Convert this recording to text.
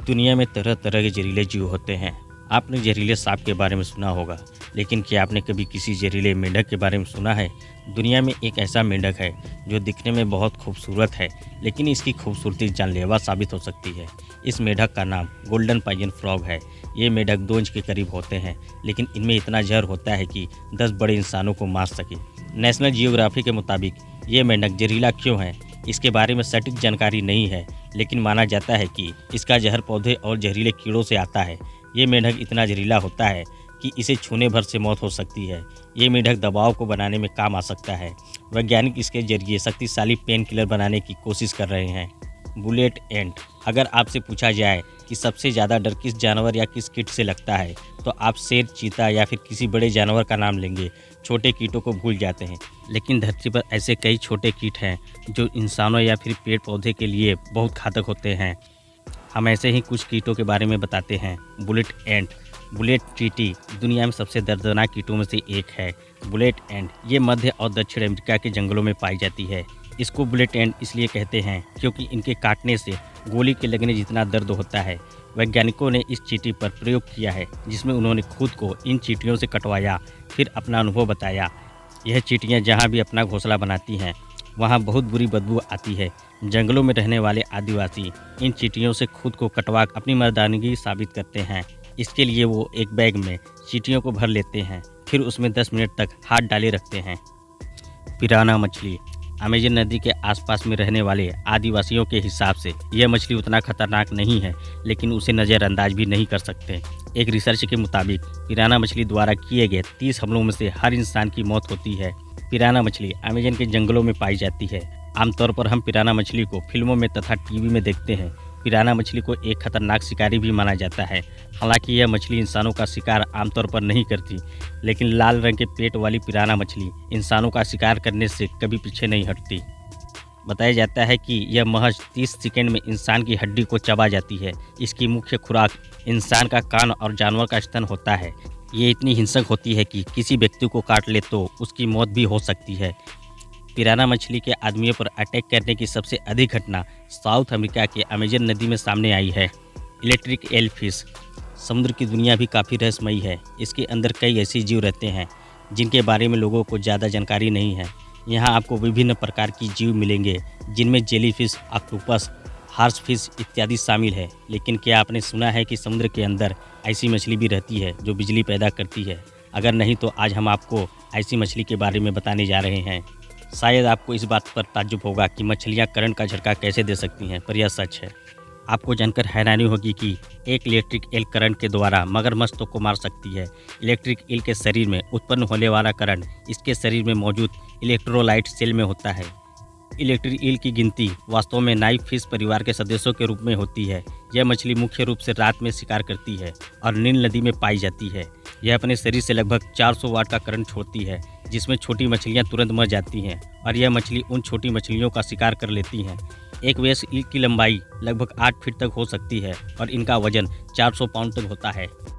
दुनिया में तरह तरह के जहरीले जीव होते हैं। आपने जहरीले सांप के बारे में सुना होगा, लेकिन क्या आपने कभी किसी जहरीले मेंढक के बारे में सुना है? दुनिया में एक ऐसा मेंढक है जो दिखने में बहुत खूबसूरत है, लेकिन इसकी खूबसूरती जानलेवा साबित हो सकती है। इस मेंढक का नाम गोल्डन पाइजन फ्रॉग है। ये मेंढक 2 इंच के करीब होते हैं, लेकिन इनमें इतना जहर होता है कि 10 बड़े इंसानों को मार सके। नेशनल जियोग्राफी के मुताबिक ये मेंढक जहरीला क्यों है, इसके बारे में सटीक जानकारी नहीं है, लेकिन माना जाता है कि इसका जहर पौधे और जहरीले कीड़ों से आता है। ये मेंढक इतना जहरीला होता है कि इसे छूने भर से मौत हो सकती है। ये मेंढक दवाओं को बनाने में काम आ सकता है। वैज्ञानिक इसके जरिए शक्तिशाली पेन किलर बनाने की कोशिश कर रहे हैं। बुलेट एंट। अगर आपसे पूछा जाए कि सबसे ज़्यादा डर किस जानवर या किस कीट से लगता है, तो आप शेर, चीता या फिर किसी बड़े जानवर का नाम लेंगे। छोटे कीटों को भूल जाते हैं, लेकिन धरती पर ऐसे कई छोटे कीट हैं जो इंसानों या फिर पेड़ पौधे के लिए बहुत घातक होते हैं। हम ऐसे ही कुछ कीटों के बारे में बताते हैं। बुलेट एंट। बुलेट चींटी दुनिया में सबसे दर्दनाक कीटों में से एक है। बुलेट एंट ये मध्य और दक्षिण अमेरिका के जंगलों में पाई जाती है। इसको बुलेट एंट इसलिए कहते हैं क्योंकि इनके काटने से गोली के लगने जितना दर्द होता है। वैज्ञानिकों ने इस चींटी पर प्रयोग किया है, जिसमें उन्होंने खुद को इन चींटियों से कटवाया, फिर अपना अनुभव बताया। यह चींटियाँ जहाँ भी अपना घोंसला बनाती हैं, वहाँ बहुत बुरी बदबू आती है। जंगलों में रहने वाले आदिवासी इन चींटियों से खुद को कटवा अपनी मर्दानगी साबित करते हैं। इसके लिए वो एक बैग में चींटियों को भर लेते हैं, फिर उसमें 10 मिनट तक हाथ डाले रखते हैं। पिराना मछली। अमेजन नदी के आसपास में रहने वाले आदिवासियों के हिसाब से यह मछली उतना खतरनाक नहीं है, लेकिन उसे नज़रअंदाज भी नहीं कर सकते। एक रिसर्च के मुताबिक पिराना मछली द्वारा किए गए 30 हमलों में से हर इंसान की मौत होती है। पिराना मछली अमेजन के जंगलों में पाई जाती है। आमतौर पर हम पिराना मछली को फिल्मों में तथा टीवी में देखते हैं। पिराना मछली को एक खतरनाक शिकारी भी माना जाता है। हालांकि यह मछली इंसानों का शिकार आमतौर पर नहीं करती, लेकिन लाल रंग के पेट वाली पिराना मछली इंसानों का शिकार करने से कभी पीछे नहीं हटती। बताया जाता है कि यह महज 30 सेकंड में इंसान की हड्डी को चबा जाती है। इसकी मुख्य खुराक इंसान का कान और जानवर का स्तन होता है। ये इतनी हिंसक होती है कि किसी व्यक्ति को काट ले तो उसकी मौत भी हो सकती है। पिराना मछली के आदमियों पर अटैक करने की सबसे अधिक घटना साउथ अमेरिका के अमेजन नदी में सामने आई है। Electric eel fish. समुद्र की दुनिया भी काफ़ी रहस्यमयी है। इसके अंदर कई ऐसे जीव रहते हैं जिनके बारे में लोगों को ज़्यादा जानकारी नहीं है। यहाँ आपको विभिन्न प्रकार की जीव मिलेंगे, जिनमें जेलीफिश, ऑक्टोपस, हार्स फिश इत्यादि शामिल है। लेकिन क्या आपने सुना है कि समुद्र के अंदर ऐसी मछली भी रहती है जो बिजली पैदा करती है? अगर नहीं तो आज हम आपको ऐसी मछली के बारे में बताने जा रहे हैं। शायद आपको इस बात पर ताज्जुब होगा कि मछलियाँ करंट का झटका कैसे दे सकती हैं, पर यह सच है। आपको जानकर हैरानी होगी कि एक इलेक्ट्रिक ईल करंट के द्वारा मगरमच्छ को मार सकती है। इलेक्ट्रिक ईल के शरीर में उत्पन्न होने वाला करंट इसके शरीर में मौजूद इलेक्ट्रोलाइट सेल में होता है। इलेक्ट्रिक ईल की गिनती वास्तव में नाइफ फिश परिवार के सदस्यों के रूप में होती है। यह मछली मुख्य रूप से रात में शिकार करती है और नील नदी में पाई जाती है। यह अपने शरीर से लगभग 400 वाट का करंट छोड़ती है, जिसमें छोटी मछलियां तुरंत मर जाती हैं, और यह मछली उन छोटी मछलियों का शिकार कर लेती हैं। एक वयस्क ईल की लंबाई लगभग 8 फीट तक हो सकती है और इनका वजन 400 पाउंड तक होता है।